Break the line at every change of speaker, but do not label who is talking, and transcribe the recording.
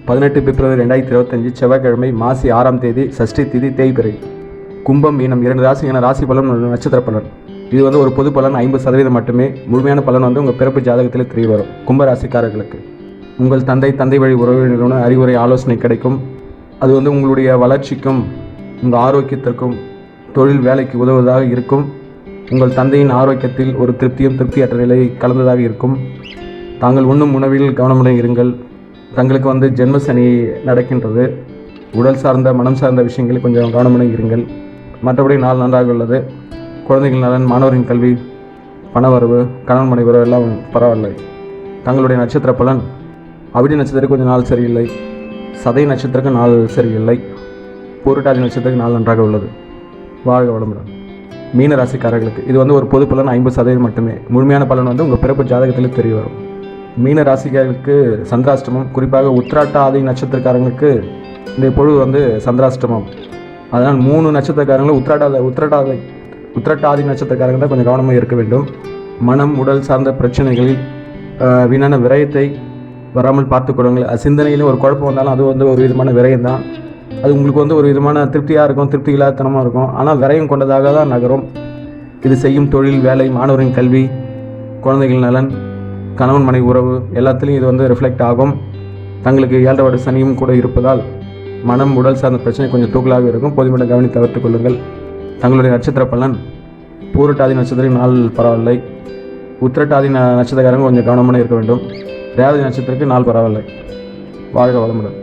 18 பிப்ரவரி 2025 செவ்வாய்க்கிழமை மாசி 6ஆம் தேதி சஷ்டி திதி தேய்பிறை. கும்பம் மீனம் 2 ராசிக்கான ராசி பலன் நட்சத்திர பலன். இது ஒரு பொது பலன் 50% மட்டுமே. முழுமையான பலன் உங்கள் பிறப்பு ஜாதகத்தில் தெரிய வரும். கும்ப ராசிக்காரர்களுக்கு உங்கள் தந்தை வழி உறவினருடன் அறிவுரை ஆலோசனை கிடைக்கும். அது உங்களுடைய வளர்ச்சிக்கும் உங்கள் ஆரோக்கியத்திற்கும் தொழில் வேலைக்கு உதவுவதாக இருக்கும். உங்கள் தந்தையின் ஆரோக்கியத்தில் ஒரு திருப்தியற்ற நிலை கலந்ததாக இருக்கும். தாங்கள் உண்ணும் உணவில் கவனமுடன் இருங்கள். தங்களுக்கு ஜென்ம சனி நடக்கின்றது. உடல் சார்ந்த மனம் சார்ந்த விஷயங்களில் கொஞ்சம் கவனமுடன் இருங்கள். மற்றபடி நாள் நன்றாக உள்ளது. குழந்தைகள் நலன், மாணவரின் கல்வி, பணவரவு, கணவன் மனைவி உறவு எல்லாம் பரவாயில்லை. தங்களுடைய நட்சத்திர பலன் அவிடி நட்சத்திரத்துக்கு கொஞ்சம் நாள் சரியில்லை. சதை நட்சத்திரத்துக்கு நாள் சரியில்லை. பூரட்டாதி நட்சத்திரத்துக்கு நாள் நன்றாக உள்ளது. வாழ்க வளமுடன். மீன ராசிக்காரர்களுக்கு இது ஒரு பொது பலன் 50% மட்டுமே. முழுமையான பலன் உங்கள் பிறப்பு ஜாதகத்தில் தெரிய வரும். மீன ராசிக்காரர்களுக்கு சந்திராஷ்டமம், குறிப்பாக உத்திராட்டாதி நட்சத்திரக்காரங்களுக்கு இந்த பொழுது சந்திராஷ்டமம். அதனால் 3 நட்சத்திரக்காரங்களும் உத்திரட்டாதி நட்சத்திரக்காரங்க தான் கொஞ்சம் கவனமாக இருக்க வேண்டும். மனம், உடல் சார்ந்த பிரச்சனைகளில் வீணான விரயத்தை வராமல் பார்த்துக்கொள்ளுங்கள். சிந்தனையிலும் ஒரு குழப்பம் வந்தாலும் அது ஒரு விதமான விரயம் தான். அது உங்களுக்கு ஒரு விதமான திருப்தியாக இருக்கும், திருப்தி இல்லாதனமாக இருக்கும். ஆனால் விரயம் கொண்டதாக தான் நகரும். இது செய்யும் தொழில், வேலை, மாணவரின் கல்வி, குழந்தைகள் நலன், கணவன் மனைவி உறவு எல்லாத்துலேயும் இது ரிஃப்ளெக்ட் ஆகும். தங்களுக்கு 7 வருட சனியும் கூட இருப்பதால் மனம், உடல் சார்ந்த பிரச்சனை கொஞ்சம் தூக்கலாக இருக்கும். பொதுமட்டம் கவனி தவிர்த்து கொள்ளுங்கள். தங்களுடைய நட்சத்திர பலன் பூரட்டாதி நட்சத்திரம் நாள் பரவாயில்லை. உத்திரட்டாதி நட்சத்திரக்காரங்க கொஞ்சம் கவனமாக இருக்க வேண்டும். ரேவதி நட்சத்திரத்துக்கு நாள் பரவாயில்லை. வாழ்க வளமுடன்.